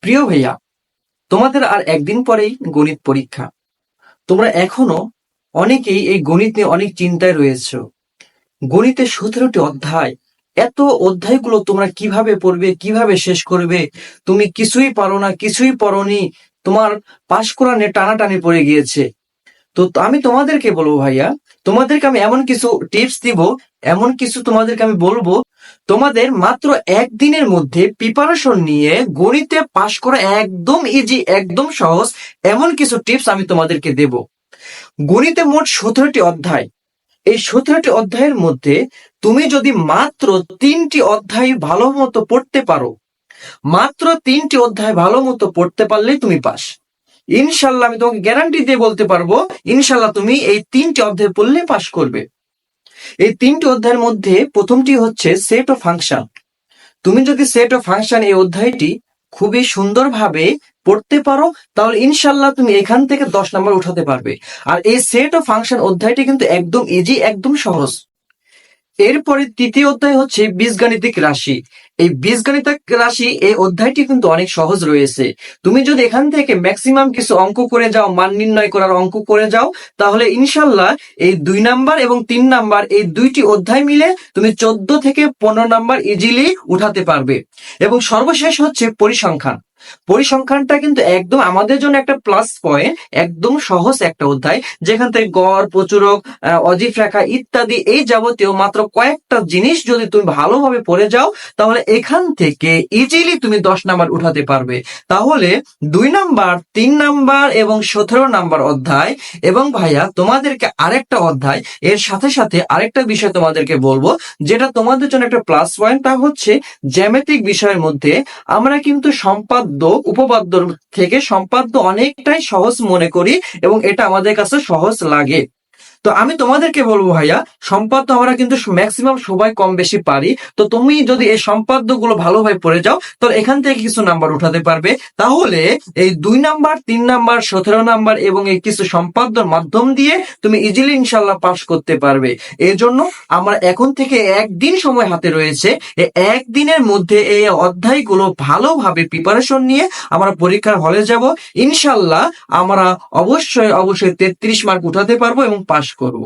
প্রিয় ভাইয়া, তোমাদের আর একদিন পরেই গণিত পরীক্ষা। তোমরা এখনো অনেকেই এই গণিত নিয়ে অনেক চিন্তায় রয়েছো। গণিতের 17টি অধ্যায়, এত অধ্যায়গুলো তোমরা কিভাবে পড়বে, কিভাবে শেষ করবে? তুমি কিছুই পারো না, কিছুই পড়োনি, তোমার পাশ করা নিয়ে টানাটানি পড়ে গিয়েছে। তো আমি তোমাদেরকে বলবো ভাইয়া, তোমাদেরকে আমি এমন কিছু টিপস দিব, এমন কিছু তোমাদেরকে আমি বলবো, তোমাদের মাত্র একদিনের মধ্যে প্রিপারেশন নিয়ে গণিতে পাশ করা একদম ইজি, একদম সহজ, এমন কিছু টিপস আমি তোমাদেরকে দেব। গণিতে মোট 17টি অধ্যায়। এই 17টি অধ্যায়ের মধ্যে তুমি যদি মাত্র 3টি অধ্যায় ভালো মতো পড়তে পারো, মাত্র 3টি অধ্যায় ভালো মতো পড়তে পারলেই তুমি পাস। ইনশাল্লাহ আমি তোমাকে গ্যারান্টি দিয়ে বলতে পারবো, ইনশাল্লাহ তুমি এই 3টি অধ্যায় পড়লে পাস করবে। এই 3টি অধ্যায়ের মধ্যে প্রথমটি হচ্ছে সেট অফ ফাংশন। তুমি যদি সেট অফ ফাংশন এই অধ্যায়টি খুবই সুন্দরভাবে পড়তে পারো, তাহলে ইনশাল্লাহ তুমি এখান থেকে 10 নম্বর উঠাতে পারবে। আর এই সেট অফ ফাংশন অধ্যায়টি কিন্তু একদম ইজি, একদম সহজ। এরপরে তৃতীয় অধ্যায় হচ্ছে বীজগাণিতিক রাশি। এই বীজগাণিতিক রাশি এই অধ্যায়টি কিন্তু অনেক সহজ রয়েছে। তুমি যদি এখান থেকে ম্যাক্সিমাম কিছু অঙ্ক করে যাও, মান নির্ণয় করার অঙ্ক করে যাও, তাহলে ইনশাল্লাহ এই 2 নাম্বার এবং 3 নাম্বার এই দুইটি অধ্যায় মিলে তুমি 14 থেকে 15 নাম্বার ইজিলি উঠাতে পারবে। এবং সর্বশেষ হচ্ছে পরিসংখ্যান। পরিসংখ্যানটা কিন্তু একদম আমাদের জন্য একটা প্লাস পয়েন্ট, একদম সহজ একটা অধ্যায়, যেখান থেকে গড়, প্রচুরক, অজীব রেখা ইত্যাদি এই যাবতীয় মাত্র কয়েকটা জিনিস যদি তুমি ভালোভাবে পড়ে যাও, তাহলে এখান থেকে ইজিলি তুমি 10 নাম্বার উঠাতে পারবে। তাহলে 2 নাম্বার, 3 নাম্বার এবং 17 নাম্বার অধ্যায়। এবং ভাইয়া তোমাদেরকে আরেকটা অধ্যায়, এর সাথে সাথে আরেকটা বিষয় তোমাদেরকে বলবো, যেটা তোমাদের জন্য একটা প্লাস পয়েন্ট, তা হচ্ছে জ্যামিতিক বিষয়ের মধ্যে আমরা কিন্তু সম্পাদ্য উপপাদ্য থেকে সম্পাদ্য অনেকটাই সহজ মনে করি এবং এটা আমাদের কাছে সহজ লাগে। তো আমি তোমাদেরকে বলবো ভাইয়া, সম্পাদ্য আমরা কিন্তু ম্যাক্সিমাম সবাই কম বেশি পারি। তো তুমি যদি এই সম্পাদ্য গুলো ভালোভাবে পড়ে যাও, তাহলে এখান থেকে কিছু নাম্বার উঠাতে পারবে। তাহলে এই 2 নাম্বার, 3 নাম্বার, 17 নাম্বার এবং এই কিছু সম্পাদ্যর মাধ্যম দিয়ে তুমি ইজিলি ইনশাল্লাহ পাস করতে পারবে। এর জন্য আমরা এখন থেকে একদিন সময় হাতে রয়েছে, এই একদিনের মধ্যে এই অধ্যায়গুলো ভালোভাবে প্রিপারেশন নিয়ে আমরা পরীক্ষার হলে যাব। ইনশাল্লাহ আমরা অবশ্যই অবশ্যই 33 মার্ক উঠাতে পারবো এবং পাস করব।